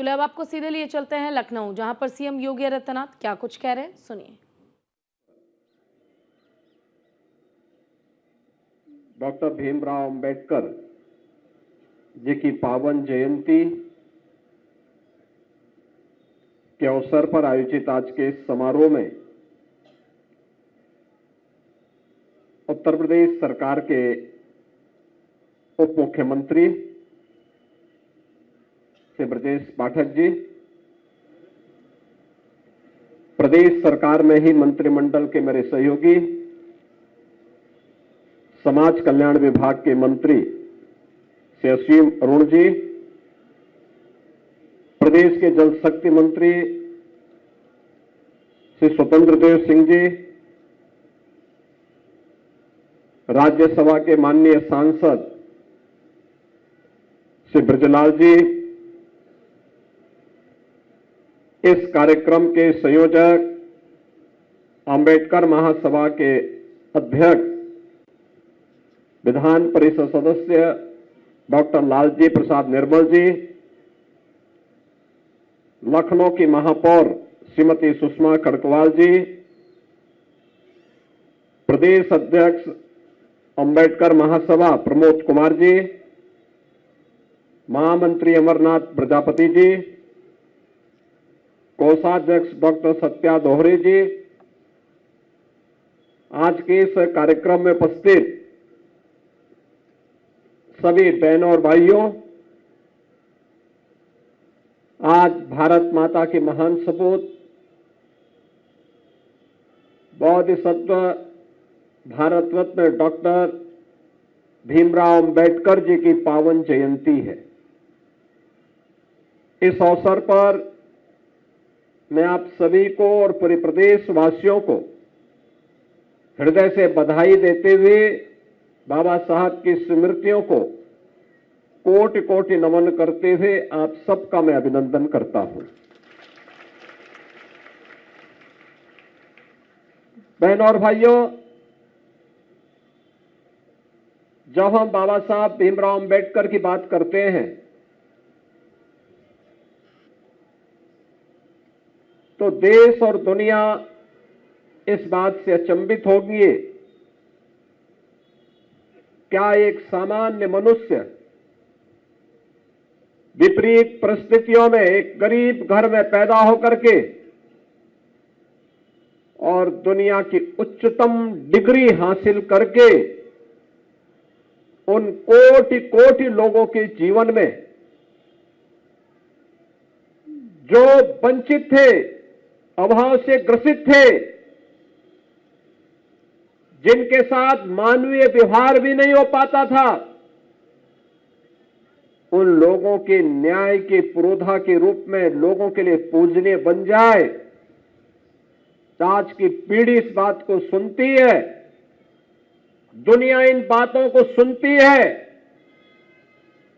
बिल्कुल, अब आपको सीधे लिए चलते हैं लखनऊ, जहां पर सीएम योगी आदित्यनाथ क्या कुछ कह रहे हैं, सुनिए। डॉक्टर भीमराव अंबेडकर जी की पावन जयंती के अवसर पर आयोजित आज के इस समारोह में उत्तर प्रदेश सरकार के उप मुख्यमंत्री श्री ब्रजेश पाठक जी, प्रदेश सरकार में ही मंत्रिमंडल के मेरे सहयोगी, समाज कल्याण विभाग के मंत्री श्री असीम अरुण जी, प्रदेश के जल शक्ति मंत्री श्री स्वतंत्र देव सिंह जी, राज्यसभा के माननीय सांसद श्री ब्रजलाल जी, इस कार्यक्रम के संयोजक, अंबेडकर महासभा के अध्यक्ष, विधान परिषद सदस्य डॉक्टर लालजी प्रसाद निर्मल जी, लखनऊ की महापौर श्रीमती सुषमा खड़गवाल जी, प्रदेश अध्यक्ष अंबेडकर महासभा प्रमोद कुमार जी, महामंत्री अमरनाथ प्रजापति जी, कोषाध्यक्ष डॉक्टर सत्या दोहरे जी, आज के इस कार्यक्रम में उपस्थित सभी बहनों और भाइयों, आज भारत माता के महान सपूत बोधिसत्व भारत रत्न डॉक्टर भीमराव अंबेडकर जी की पावन जयंती है। इस अवसर पर मैं आप सभी को और पूरे प्रदेशवासियों को हृदय से बधाई देते हुए बाबा साहब की स्मृतियों को कोटि कोटि नमन करते हुए आप सबका मैं अभिनंदन करता हूं। बहनों और भाइयों, जब हम बाबा साहब भीमराव अंबेडकर की बात करते हैं तो देश और दुनिया इस बात से अचंभित होगी, क्या एक सामान्य मनुष्य विपरीत परिस्थितियों में एक गरीब घर में पैदा होकर के और दुनिया की उच्चतम डिग्री हासिल करके उन कोटि कोटि लोगों के जीवन में जो वंचित थे, अभाव से ग्रसित थे, जिनके साथ मानवीय व्यवहार भी नहीं हो पाता था, उन लोगों के न्याय के पुरोधा के रूप में लोगों के लिए पूजनीय बन जाए। आज की पीढ़ी इस बात को सुनती है, दुनिया इन बातों को सुनती है,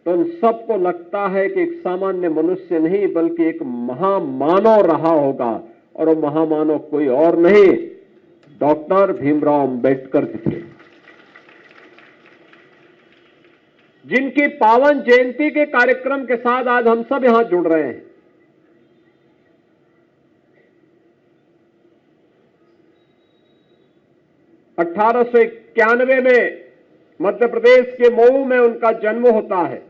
तो उन सबको लगता है कि एक सामान्य मनुष्य नहीं बल्कि एक महामानव रहा होगा, और वो महामानव कोई और नहीं, डॉक्टर भीमराव अंबेडकर जी थे, जिनकी पावन जयंती के कार्यक्रम के साथ आज हम सब यहां जुड़ रहे हैं। (1891) में मध्य प्रदेश के मऊ में उनका जन्म होता है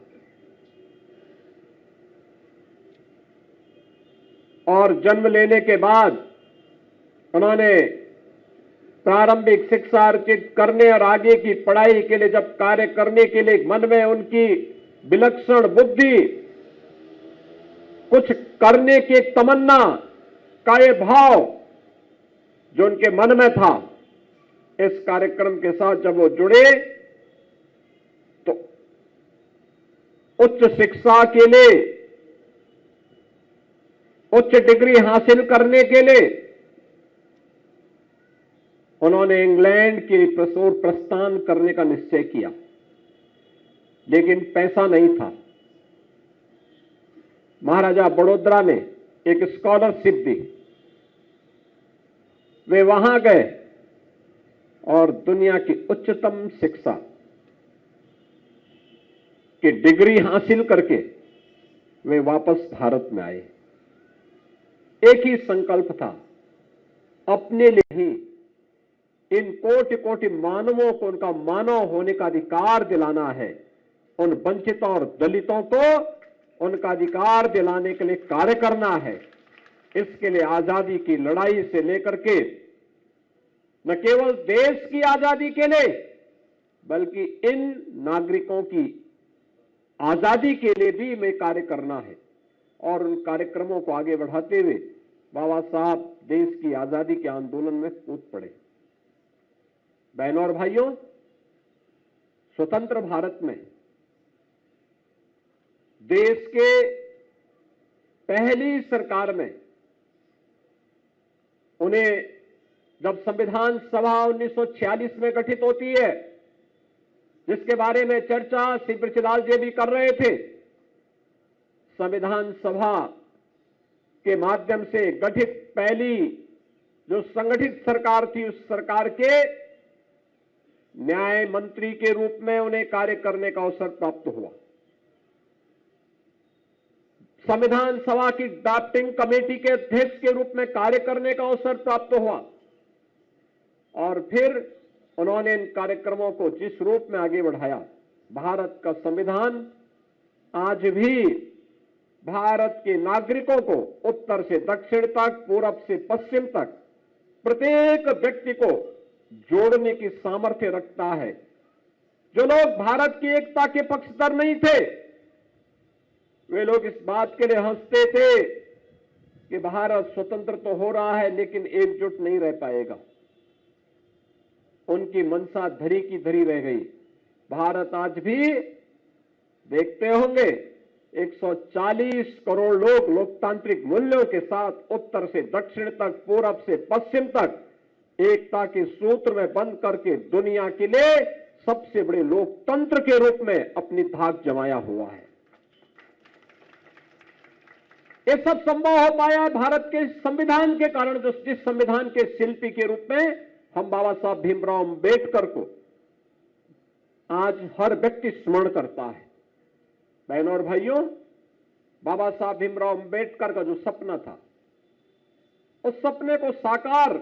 और जन्म लेने के बाद उन्होंने प्रारंभिक शिक्षा अर्जित करने और आगे की पढ़ाई के लिए जब कार्य करने के लिए मन में उनकी विलक्षण बुद्धि, कुछ करने की तमन्ना का ये भाव जो उनके मन में था, इस कार्यक्रम के साथ जब वो जुड़े तो उच्च शिक्षा के लिए, उच्च डिग्री हासिल करने के लिए उन्होंने इंग्लैंड की ओर प्रस्थान करने का निश्चय किया, लेकिन पैसा नहीं था। महाराजा बड़ौदा ने एक स्कॉलरशिप दी, वे वहां गए और दुनिया की उच्चतम शिक्षा की डिग्री हासिल करके वे वापस भारत में आए। एक ही संकल्प था, अपने लिए ही इन कोटि कोटि मानवों को उनका मानव होने का अधिकार दिलाना है। उन वंचितों और दलितों को उनका अधिकार दिलाने के लिए कार्य करना है। इसके लिए आजादी की लड़ाई से लेकर के न केवल देश की आजादी के लिए बल्कि इन नागरिकों की आजादी के लिए भी में कार्य करना है। और उन कार्यक्रमों को आगे बढ़ाते हुए बाबा साहब देश की आजादी के आंदोलन में कूद पड़े। बहनों और भाइयों, स्वतंत्र भारत में देश के पहली सरकार में उन्हें जब संविधान सभा 1946 में गठित होती है, जिसके बारे में चर्चा श्री पृथ्वीलाल जी भी कर रहे थे, संविधान सभा के माध्यम से गठित पहली जो संगठित सरकार थी, उस सरकार के न्याय मंत्री के रूप में उन्हें कार्य करने का अवसर प्राप्त हुआ। संविधान सभा की ड्राफ्टिंग कमेटी के अध्यक्ष के रूप में कार्य करने का अवसर प्राप्त हुआ और फिर उन्होंने इन कार्यक्रमों को जिस रूप में आगे बढ़ाया, भारत का संविधान आज भी भारत के नागरिकों को उत्तर से दक्षिण तक, पूरब से पश्चिम तक प्रत्येक व्यक्ति को जोड़ने की सामर्थ्य रखता है। जो लोग भारत की एकता के पक्षधर नहीं थे, वे लोग इस बात के लिए हंसते थे कि भारत स्वतंत्र तो हो रहा है लेकिन एकजुट नहीं रह पाएगा। उनकी मंशा धरी की धरी रह गई। भारत आज भी देखते होंगे 140 करोड़ लोग लोकतांत्रिक मूल्यों के साथ उत्तर से दक्षिण तक, पूरब से पश्चिम तक एकता के सूत्र में बंध करके दुनिया के लिए सबसे बड़े लोकतंत्र के रूप में अपनी धाक जमाया हुआ है। ये सब संभव हो पाया भारत के संविधान के कारण, जो जिस संविधान के शिल्पी के रूप में हम बाबा साहब भीमराव अंबेडकर को आज हर व्यक्ति स्मरण करता है। बहनों और भाइयों, बाबा साहब भीमराव अंबेडकर का जो सपना था, उस सपने को साकार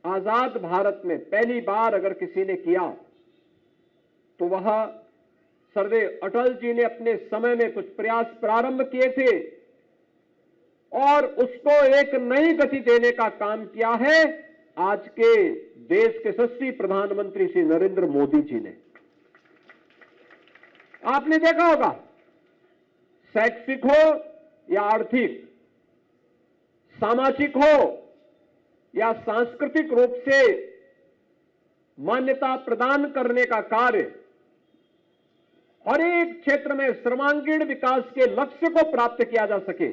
आजाद भारत में पहली बार अगर किसी ने किया तो वह सरदेव अटल जी ने अपने समय में कुछ प्रयास प्रारंभ किए थे और उसको एक नई गति देने का काम किया है आज के देश के यशस्वी प्रधानमंत्री श्री नरेंद्र मोदी जी ने। आपने देखा होगा, शैक्षिक हो या आर्थिक, सामाजिक हो या सांस्कृतिक रूप से मान्यता प्रदान करने का कार्य, हर एक क्षेत्र में सर्वांगीण विकास के लक्ष्य को प्राप्त किया जा सके,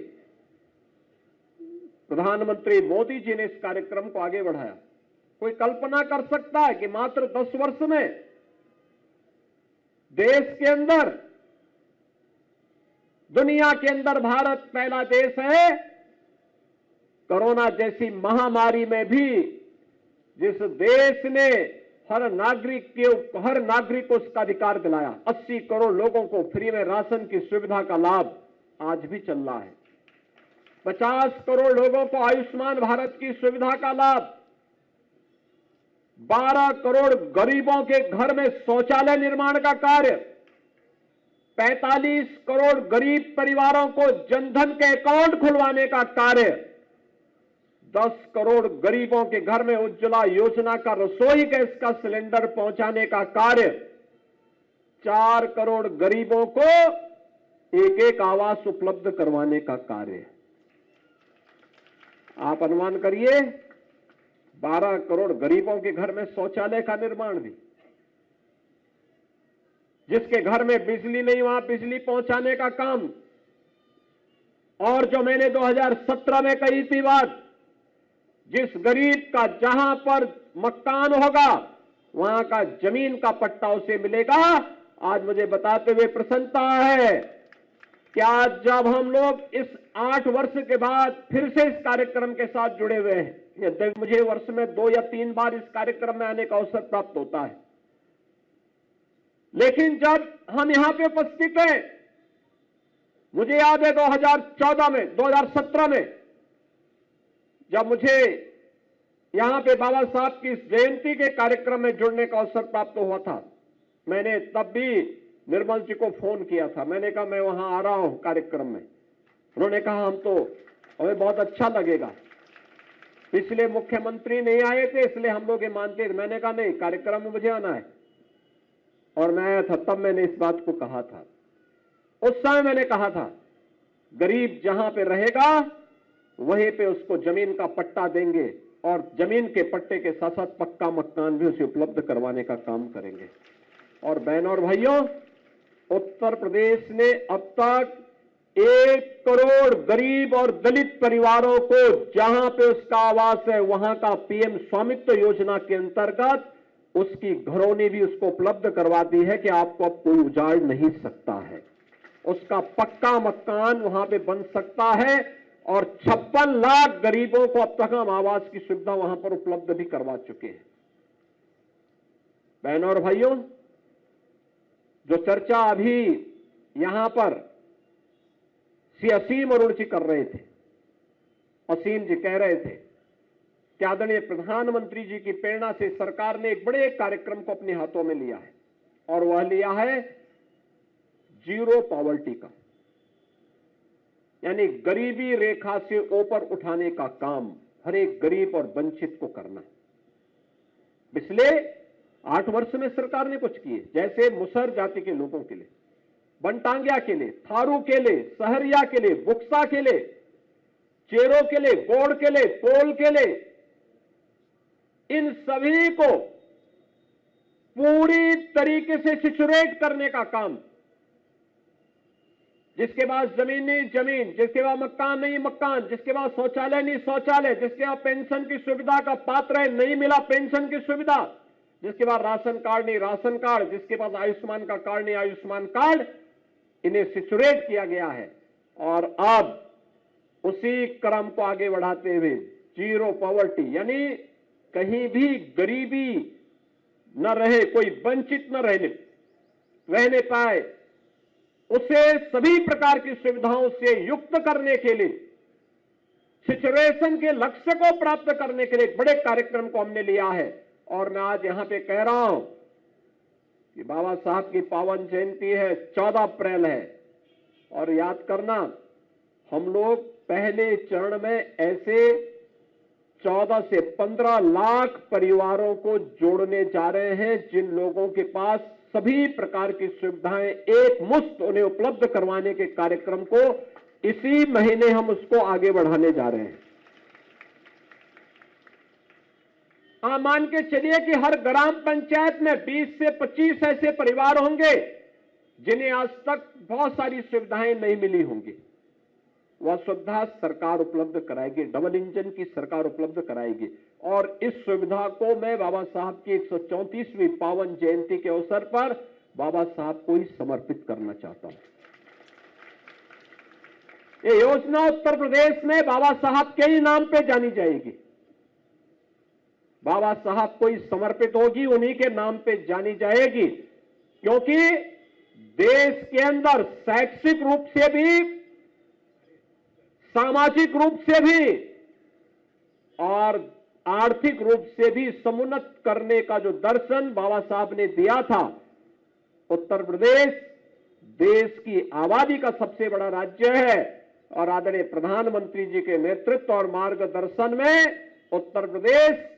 प्रधानमंत्री मोदी जी ने इस कार्यक्रम को आगे बढ़ाया। कोई कल्पना कर सकता है कि मात्र 10 वर्ष में देश के अंदर, दुनिया के अंदर भारत पहला देश है कोरोना जैसी महामारी में भी जिस देश ने हर नागरिक को उसका अधिकार दिलाया। 80 करोड़ लोगों को फ्री में राशन की सुविधा का लाभ आज भी चल रहा है। 50 करोड़ लोगों को आयुष्मान भारत की सुविधा का लाभ, 12 करोड़ गरीबों के घर में शौचालय निर्माण का कार्य, 45 करोड़ गरीब परिवारों को जनधन के अकाउंट खुलवाने का कार्य, 10 करोड़ गरीबों के घर में उज्ज्वला योजना का रसोई गैस का सिलेंडर पहुंचाने का कार्य, 4 करोड़ गरीबों को एक एक आवास उपलब्ध करवाने का कार्य। आप अनुमान करिए, 12 करोड़ गरीबों के घर में शौचालय का निर्माण भी, जिसके घर में बिजली नहीं वहां बिजली पहुंचाने का काम, और जो मैंने 2017 में कही थी बात, जिस गरीब का जहां पर मकान होगा वहां का जमीन का पट्टा उसे मिलेगा। आज मुझे बताते हुए प्रसन्नता है कि आज जब हम लोग इस 8 वर्ष के बाद फिर से इस कार्यक्रम के साथ जुड़े हुए हैं, यद्यपि मुझे वर्ष में 2 या 3 बार इस कार्यक्रम में आने का अवसर प्राप्त होता है, लेकिन जब हम यहां पे उपस्थित हैं, मुझे याद है 2014 में, 2017 में जब मुझे यहां पे बाबा साहब की इस जयंती के कार्यक्रम में जुड़ने का अवसर प्राप्त हुआ था, मैंने तब भी निर्मल जी को फोन किया था। मैंने कहा मैं वहां आ रहा हूं कार्यक्रम में। उन्होंने कहा हमें बहुत अच्छा लगेगा, इसलिए मुख्यमंत्री नहीं आए थे इसलिए हम लोग ये मानते थे। मैंने कहा नहीं, कार्यक्रम में मुझे आना है। और मैं आया था, तब मैंने इस बात को कहा था। उस समय मैंने कहा था गरीब जहां पे रहेगा वहीं पे उसको जमीन का पट्टा देंगे और जमीन के पट्टे के साथ साथ पक्का मकान भी उसे उपलब्ध करवाने का काम करेंगे। और बहनों और भाइयों, उत्तर प्रदेश ने अब तक 1 करोड़ गरीब और दलित परिवारों को जहां पे उसका आवास है वहां का पीएम स्वामित्व योजना के अंतर्गत उसकी घरौनी भी उसको उपलब्ध करवा दी है कि आपको अब कोई उजाड़ नहीं सकता है। उसका पक्का मकान वहां पे बन सकता है और 56 लाख गरीबों को अब तक हम आवास की सुविधा वहां पर उपलब्ध भी करवा चुके हैं। बहनों और भाइयों, जो चर्चा अभी यहां पर श्री असीम अरुण जी कर रहे थे, असीम जी कह रहे थे कि आदरणीय प्रधानमंत्री जी की प्रेरणा से सरकार ने एक बड़े कार्यक्रम को अपने हाथों में लिया है और वह लिया है जीरो पॉवर्टी का, यानी गरीबी रेखा से ऊपर उठाने का काम हर एक गरीब और वंचित को करना है। पिछले 8 वर्ष में सरकार ने कुछ किए, जैसे मुसहर जाति के लोगों के लिए, बनटांगिया के लिए, थारू के लिए, सहरिया के लिए, बुक्सा के लिए, चेरो के लिए, गोड़ के लिए, पोल के लिए, इन सभी को पूरी तरीके से सिचुएट करने का काम, जिसके पास जमीन नहीं जमीन, जिसके पास मकान नहीं मकान, जिसके पास शौचालय नहीं शौचालय, जिसके पास पेंशन की सुविधा का पात्र है नहीं मिला पेंशन की सुविधा, जिसके पास राशन कार्ड नहीं राशन कार्ड, जिसके पास आयुष्मान का कार्ड नहीं आयुष्मान कार्ड, इन्हें सिचुएट किया गया है। और अब उसी क्रम को आगे बढ़ाते हुए जीरो पॉवर्टी, यानी कहीं भी गरीबी न रहे, कोई वंचित न रहने पाए, उसे सभी प्रकार की सुविधाओं से युक्त करने के लिए, सिचुएशन के लक्ष्य को प्राप्त करने के लिए एक बड़े कार्यक्रम को हमने लिया है। और मैं आज यहां पे कह रहा हूं कि बाबा साहब की पावन जयंती है, 14 अप्रैल है, और याद करना हम लोग पहले चरण में ऐसे 14 से 15 लाख परिवारों को जोड़ने जा रहे हैं जिन लोगों के पास सभी प्रकार की सुविधाएं एक मुश्त उन्हें उपलब्ध करवाने के कार्यक्रम को इसी महीने हम उसको आगे बढ़ाने जा रहे हैं। मान के चलिए कि हर ग्राम पंचायत में 20 से 25 ऐसे परिवार होंगे जिन्हें आज तक बहुत सारी सुविधाएं नहीं मिली होंगी। वह सुविधा सरकार उपलब्ध कराएगी, डबल इंजन की सरकार उपलब्ध कराएगी। और इस सुविधा को मैं बाबा साहब की 134वीं पावन जयंती के अवसर पर बाबा साहब को ही समर्पित करना चाहता हूं। ये योजना उत्तर प्रदेश में बाबा साहब के ही नाम पे जानी जाएगी, बाबा साहब को ही समर्पित होगी, उन्हीं के नाम पे जानी जाएगी, क्योंकि देश के अंदर शैक्षिक रूप से भी, सामाजिक रूप से भी और आर्थिक रूप से भी समुन्नत करने का जो दर्शन बाबा साहब ने दिया था, उत्तर प्रदेश देश की आबादी का सबसे बड़ा राज्य है और आदरणीय प्रधानमंत्री जी के नेतृत्व और मार्गदर्शन में उत्तर प्रदेश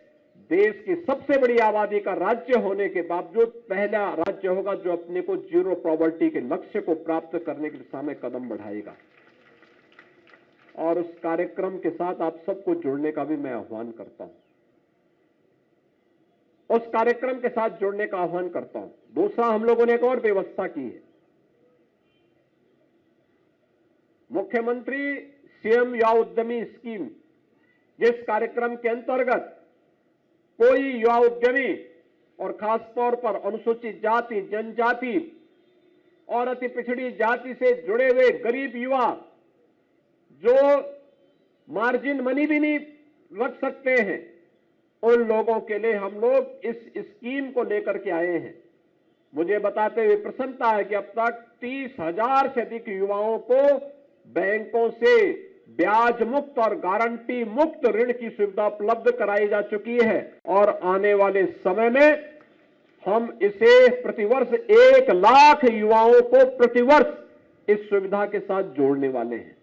देश की सबसे बड़ी आबादी का राज्य होने के बावजूद पहला राज्य होगा जो अपने को जीरो पॉवर्टी के लक्ष्य को प्राप्त करने की दिशा में कदम बढ़ाएगा। और उस कार्यक्रम के साथ आप सबको जुड़ने का भी मैं आह्वान करता हूं, उस कार्यक्रम के साथ जुड़ने का आह्वान करता हूं। दूसरा, हम लोगों ने एक और व्यवस्था की है। मुख्यमंत्री सीएम युवा उद्यमी स्कीम, जिस कार्यक्रम के अंतर्गत कोई युवा उद्यमी और खास तौर पर अनुसूचित जाति, जनजाति और अति पिछड़ी जाति से जुड़े हुए गरीब युवा जो मार्जिन मनी भी नहीं रख सकते हैं, उन लोगों के लिए हम लोग इस स्कीम को लेकर के आए हैं। मुझे बताते हुए प्रसन्नता है कि अब तक 30,000 से अधिक युवाओं को बैंकों से ब्याज मुक्त और गारंटी मुक्त ऋण की सुविधा उपलब्ध कराई जा चुकी है और आने वाले समय में हम इसे प्रतिवर्ष 1 लाख युवाओं को प्रतिवर्ष इस सुविधा के साथ जोड़ने वाले हैं।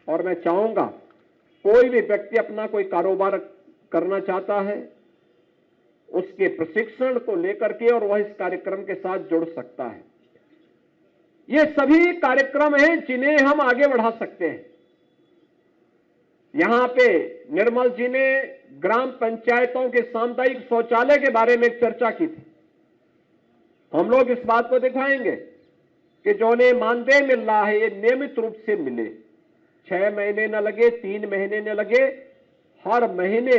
और मैं चाहूंगा कोई भी व्यक्ति अपना कोई कारोबार करना चाहता है, उसके प्रशिक्षण को लेकर के और वह इस कार्यक्रम के साथ जुड़ सकता है। ये सभी कार्यक्रम हैं जिन्हें हम आगे बढ़ा सकते हैं। यहां पे निर्मल जी ने ग्राम पंचायतों के सामुदायिक शौचालय के बारे में चर्चा की थी। हम लोग इस बात को दिखाएंगे कि जो ने मानदेय मिल रहा है ये नियमित रूप से मिले, 6 महीने न लगे, 3 महीने न लगे, हर महीने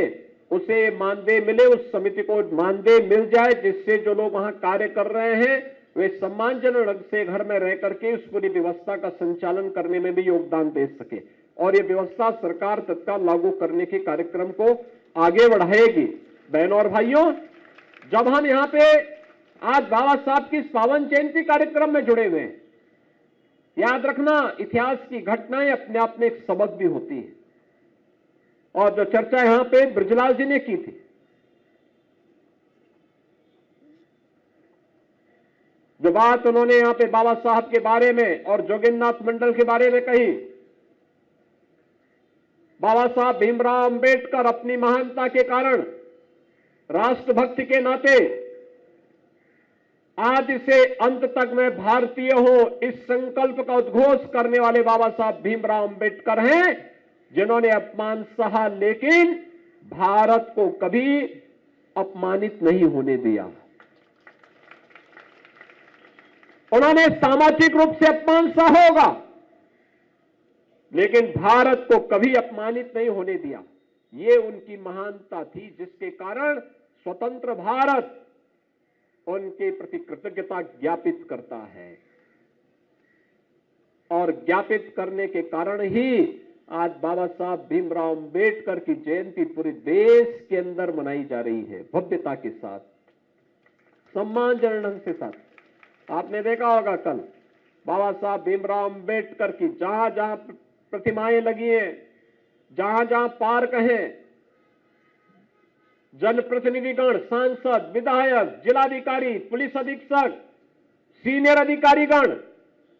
उसे मानदेय मिले, उस समिति को मानदेय मिल जाए, जिससे जो लोग वहां कार्य कर रहे हैं वे सम्मानजनक ढंग से घर में रह करके उस पूरी व्यवस्था का संचालन करने में भी योगदान दे सके। और ये व्यवस्था सरकार तत्काल लागू करने के कार्यक्रम को आगे बढ़ाएगी। बहनों और भाइयों, जब हम यहाँ पे आज बाबा साहब की इस पावन जयंती कार्यक्रम में जुड़े हुए हैं, याद रखना इतिहास की घटनाएं अपने आप में एक सबक भी होती है। और जो चर्चा यहां पे ब्रजलाल जी ने की थी, जो बात उन्होंने यहां पे बाबा साहब के बारे में और जोगिंद्रनाथ मंडल के बारे में कही, बाबा साहब भीमराव अंबेडकर अपनी महानता के कारण, राष्ट्रभक्ति के नाते आज से अंत तक मैं भारतीय हूं इस संकल्प का उद्घोष करने वाले बाबा साहब भीमराव अंबेडकर हैं, जिन्होंने अपमान सहा लेकिन भारत को कभी अपमानित नहीं होने दिया। उन्होंने सामाजिक रूप से अपमान सहा होगा लेकिन भारत को कभी अपमानित नहीं होने दिया। ये उनकी महानता थी, जिसके कारण स्वतंत्र भारत उनके प्रति कृतज्ञता ज्ञापित करता है। और ज्ञापित करने के कारण ही आज बाबा साहब भीमराव अंबेडकर की जयंती पूरे देश के अंदर मनाई जा रही है, भव्यता के साथ, सम्मानजनक ढंग के साथ। आपने देखा होगा कल बाबा साहब भीमराव अंबेडकर की जहां जहां प्रतिमाएं लगी हैं, जहां जहां पार्क हैं, जनप्रतिनिधिगण, सांसद, विधायक, जिलाधिकारी, पुलिस अधीक्षक, सीनियर अधिकारीगण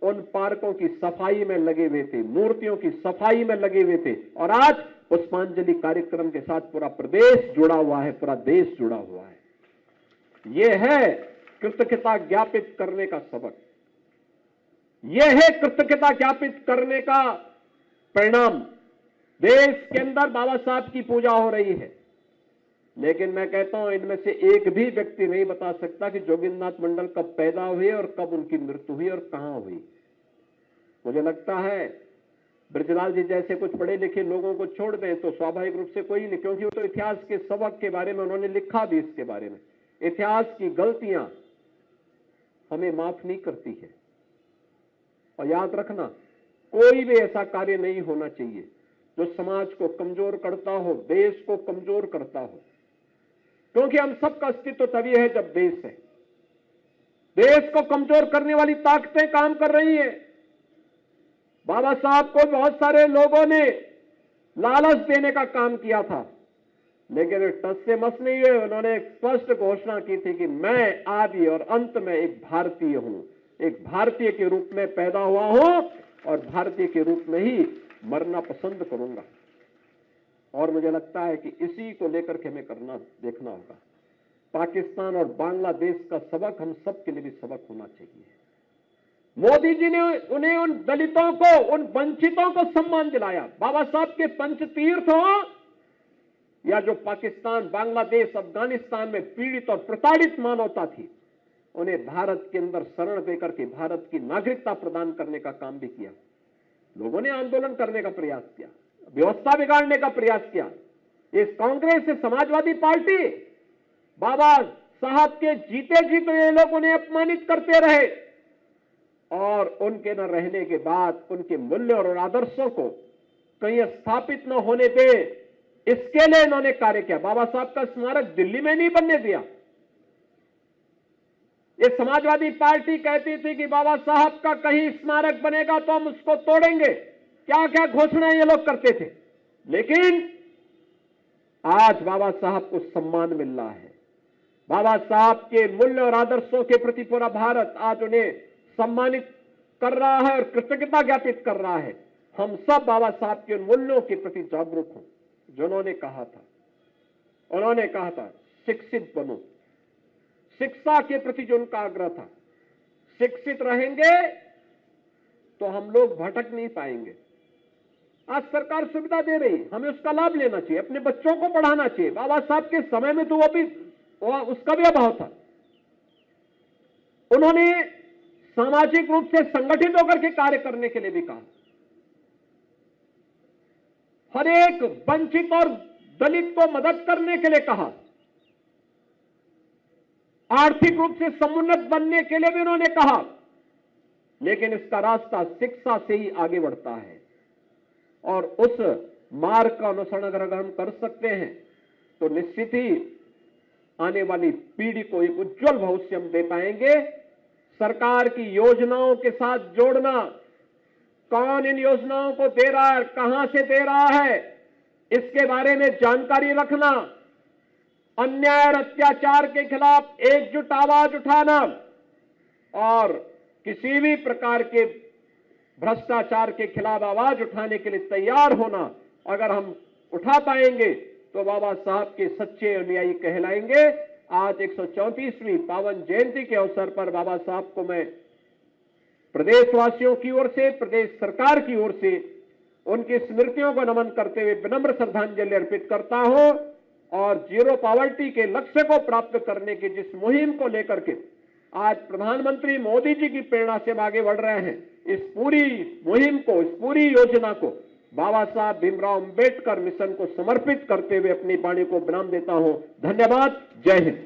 उन पार्कों की सफाई में लगे हुए थे, मूर्तियों की सफाई में लगे हुए थे। और आज पुष्पांजलि कार्यक्रम के साथ पूरा प्रदेश जुड़ा हुआ है, पूरा देश जुड़ा हुआ है। यह है कृतज्ञता ज्ञापित करने का सबक, यह है कृतज्ञता ज्ञापित करने का परिणाम। देश के अंदर बाबा साहब की पूजा हो रही है, लेकिन मैं कहता हूं इनमें से एक भी व्यक्ति नहीं बता सकता कि जोगिंद्रनाथ मंडल कब पैदा हुए और कब उनकी मृत्यु हुई और कहां हुई। मुझे लगता है ब्रजलाल जी जैसे कुछ पढ़े लिखे लोगों को छोड़ दें तो स्वाभाविक रूप से कोई नहीं, क्योंकि वो तो इतिहास के सबक के बारे में उन्होंने लिखा भी, इसके बारे में इतिहास की गलतियां हमें माफ नहीं करती है। और याद रखना कोई भी ऐसा कार्य नहीं होना चाहिए जो समाज को कमजोर करता हो, देश को कमजोर करता हो, क्योंकि हम सबका अस्तित्व तभी है जब देश है। देश को कमजोर करने वाली ताकतें काम कर रही हैं। बाबा साहब को बहुत सारे लोगों ने लालच देने का काम किया था, लेकिन टस से मस नहीं हुए। उन्होंने एक स्पष्ट घोषणा की थी कि मैं आदि और अंत में एक भारतीय हूं, एक भारतीय के रूप में पैदा हुआ हूं और भारतीय के रूप में ही मरना पसंद करूंगा। और मुझे लगता है कि इसी को लेकर के हमें करना देखना होगा। पाकिस्तान और बांग्लादेश का सबक हम सब के लिए भी सबक होना चाहिए। मोदी जी ने उन्हें, उन दलितों को, उन वंचितों को सम्मान दिलाया। बाबा साहब के पंचतीर्थ हो या जो पाकिस्तान, बांग्लादेश, अफगानिस्तान में पीड़ित और प्रताड़ित मानवता थी, उन्हें भारत के अंदर शरण देकर के भारत की नागरिकता प्रदान करने का काम भी किया। लोगों ने आंदोलन करने का प्रयास किया, व्यवस्था बिगाड़ने का प्रयास किया। इस कांग्रेस से समाजवादी पार्टी बाबा साहब के जीते जीते ये लोग उन्हें अपमानित करते रहे और उनके न रहने के बाद उनके मूल्य और आदर्शों को कहीं स्थापित न होने दे, इसके लिए इन्होंने कार्य किया। बाबा साहब का स्मारक दिल्ली में नहीं बनने दिया, ये समाजवादी पार्टी कहती थी कि बाबा साहब का कहीं स्मारक बनेगा तो हम उसको तोड़ेंगे, क्या क्या घोषणाएं ये लोग करते थे। लेकिन आज बाबा साहब को सम्मान मिल रहा है। बाबा साहब के मूल्य और आदर्शों के प्रति पूरा भारत आज उन्हें सम्मानित कर रहा है और कृतज्ञता ज्ञापित कर रहा है। हम सब बाबा साहब के उन मूल्यों के प्रति जागरूक हों जो उन्होंने कहा था शिक्षित बनो। शिक्षा के प्रति जो उनका आग्रह था, शिक्षित रहेंगे तो हम लोग भटक नहीं पाएंगे। आज सरकार सुविधा दे रही, हमें उसका लाभ लेना चाहिए, अपने बच्चों को पढ़ाना चाहिए। बाबा साहब के समय में तो उसका भी अभाव था। उन्होंने सामाजिक रूप से संगठित होकर के कार्य करने के लिए भी कहा। हर एक वंचित और दलित को मदद करने के लिए कहा। आर्थिक रूप से समुन्नत बनने के लिए भी उन्होंने कहा। लेकिन इसका रास्ता शिक्षा से ही आगे बढ़ता है और उस मार्ग का अनुसरण अगर हम कर सकते हैं तो निश्चित ही आने वाली पीढ़ी को एक उज्जवल भविष्य हम दे पाएंगे। सरकार की योजनाओं के साथ जोड़ना, कौन इन योजनाओं को दे रहा है, कहां से दे रहा है, इसके बारे में जानकारी रखना, अन्याय और अत्याचार के खिलाफ एकजुट आवाज उठाना और किसी भी प्रकार के भ्रष्टाचार के खिलाफ आवाज उठाने के लिए तैयार होना अगर हम उठा पाएंगे तो बाबा साहब के सच्चे अनुयायी कहलाएंगे। आज 134वीं पावन जयंती के अवसर पर बाबा साहब को मैं प्रदेशवासियों की ओर से, प्रदेश सरकार की ओर से उनकी स्मृतियों को नमन करते हुए विनम्र श्रद्धांजलि अर्पित करता हूं और जीरो पॉवर्टी के लक्ष्य को प्राप्त करने की जिस मुहिम को लेकर के आज प्रधानमंत्री मोदी जी की प्रेरणा से आगे बढ़ रहे हैं, इस पूरी मुहिम को, इस पूरी योजना को बाबा साहब भीमराव अंबेडकर मिशन को समर्पित करते हुए अपनी वाणी को विराम देता हूं। धन्यवाद। जय हिंद।